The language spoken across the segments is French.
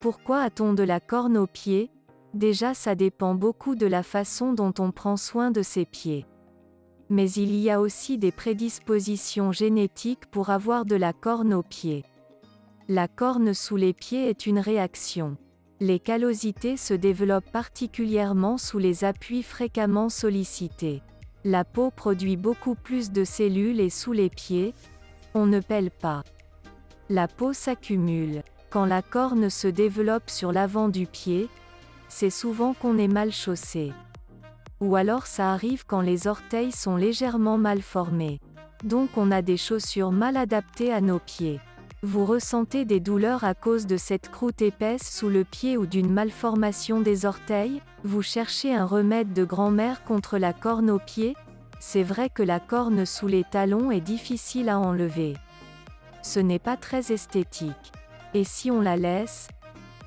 Pourquoi a-t-on de la corne aux pieds? Déjà ça dépend beaucoup de la façon dont on prend soin de ses pieds. Mais il y a aussi des prédispositions génétiques pour avoir de la corne aux pieds. La corne sous les pieds est une réaction. Les callosités se développent particulièrement sous les appuis fréquemment sollicités. La peau produit beaucoup plus de cellules et sous les pieds, on ne pèle pas. La peau s'accumule. Quand la corne se développe sur l'avant du pied, c'est souvent qu'on est mal chaussé. Ou alors ça arrive quand les orteils sont légèrement mal formés. Donc on a des chaussures mal adaptées à nos pieds. Vous ressentez des douleurs à cause de cette croûte épaisse sous le pied ou d'une malformation des orteils? Vous cherchez un remède de grand-mère contre la corne aux pieds? C'est vrai que la corne sous les talons est difficile à enlever. Ce n'est pas très esthétique. Et si on la laisse,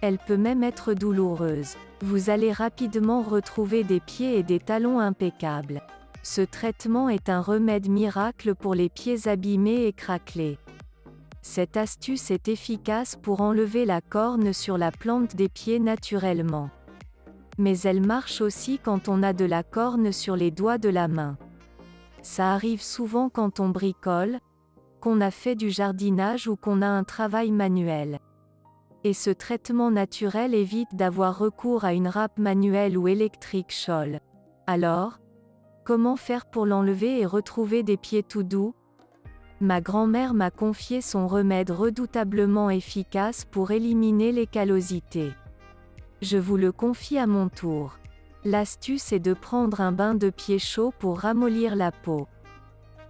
elle peut même être douloureuse. Vous allez rapidement retrouver des pieds et des talons impeccables. Ce traitement est un remède miracle pour les pieds abîmés et craquelés. Cette astuce est efficace pour enlever la corne sur la plante des pieds naturellement. Mais elle marche aussi quand on a de la corne sur les doigts de la main. Ça arrive souvent quand on bricole, qu'on a fait du jardinage ou qu'on a un travail manuel. Et ce traitement naturel évite d'avoir recours à une râpe manuelle ou électrique Scholl. Alors, comment faire pour l'enlever et retrouver des pieds tout doux? Ma grand-mère m'a confié son remède redoutablement efficace pour éliminer les callosités. Je vous le confie à mon tour. L'astuce est de prendre un bain de pied chaud pour ramollir la peau.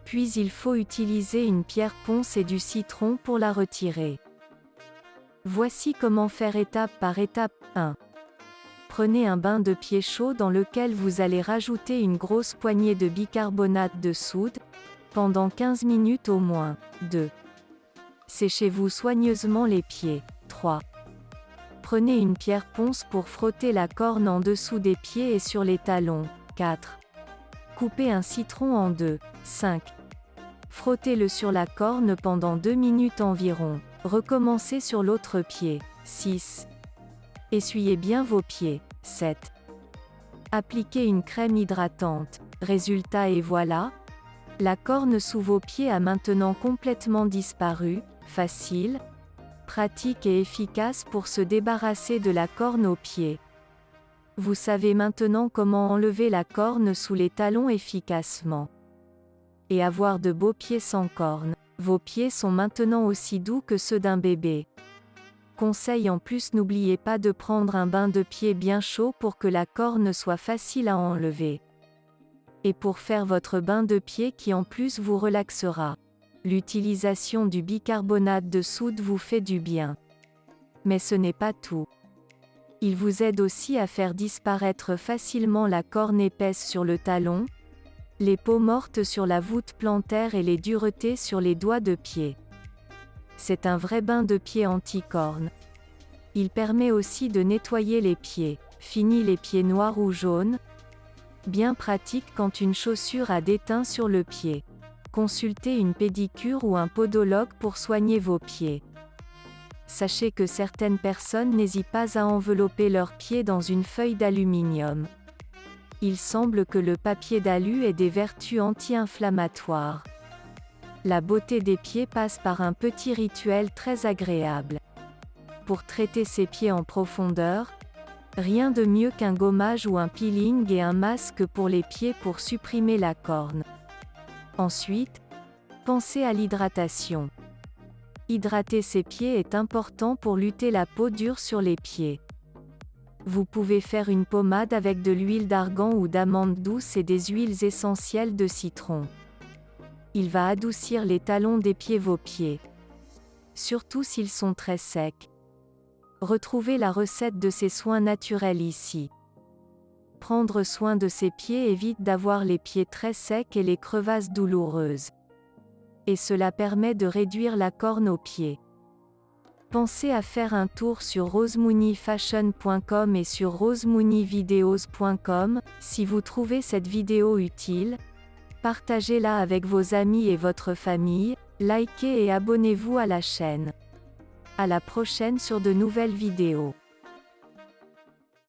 Puis il faut utiliser une pierre ponce et du citron pour la retirer. Voici comment faire étape par étape. 1. Prenez un bain de pied chaud dans lequel vous allez rajouter une grosse poignée de bicarbonate de soude, pendant 15 minutes au moins. 2. Séchez-vous soigneusement les pieds. 3. Prenez une pierre ponce pour frotter la corne en dessous des pieds et sur les talons. 4. Coupez un citron en deux. 5. Frottez-le sur la corne pendant 2 minutes environ. Recommencez sur l'autre pied. 6. Essuyez bien vos pieds. 7. Appliquez une crème hydratante. Résultat et voilà. La corne sous vos pieds a maintenant complètement disparu. Facile, pratique et efficace pour se débarrasser de la corne aux pieds. Vous savez maintenant comment enlever la corne sous les talons efficacement. Et avoir de beaux pieds sans corne. Vos pieds sont maintenant aussi doux que ceux d'un bébé. Conseil en plus, n'oubliez pas de prendre un bain de pied bien chaud pour que la corne soit facile à enlever. Et pour faire votre bain de pied qui en plus vous relaxera. L'utilisation du bicarbonate de soude vous fait du bien. Mais ce n'est pas tout. Il vous aide aussi à faire disparaître facilement la corne épaisse sur le talon, les peaux mortes sur la voûte plantaire et les duretés sur les doigts de pied. C'est un vrai bain de pied anti-corne. Il permet aussi de nettoyer les pieds. Fini les pieds noirs ou jaunes. Bien pratique quand une chaussure a des teints sur le pied. Consultez une pédicure ou un podologue pour soigner vos pieds. Sachez que certaines personnes n'hésitent pas à envelopper leurs pieds dans une feuille d'aluminium. Il semble que le papier d'alu ait des vertus anti-inflammatoires. La beauté des pieds passe par un petit rituel très agréable. Pour traiter ses pieds en profondeur, rien de mieux qu'un gommage ou un peeling et un masque pour les pieds pour supprimer la corne. Ensuite, pensez à l'hydratation. Hydrater ses pieds est important pour lutter la peau dure sur les pieds. Vous pouvez faire une pommade avec de l'huile d'argan ou d'amande douce et des huiles essentielles de citron. Il va adoucir les talons des pieds vos pieds. Surtout s'ils sont très secs. Retrouvez la recette de ces soins naturels ici. Prendre soin de ses pieds évite d'avoir les pieds très secs et les crevasses douloureuses. Et cela permet de réduire la corne aux pieds. Pensez à faire un tour sur rosemooneyfashion.com et sur rosemooneyvideos.com, si vous trouvez cette vidéo utile. Partagez-la avec vos amis et votre famille, likez et abonnez-vous à la chaîne. À la prochaine sur de nouvelles vidéos.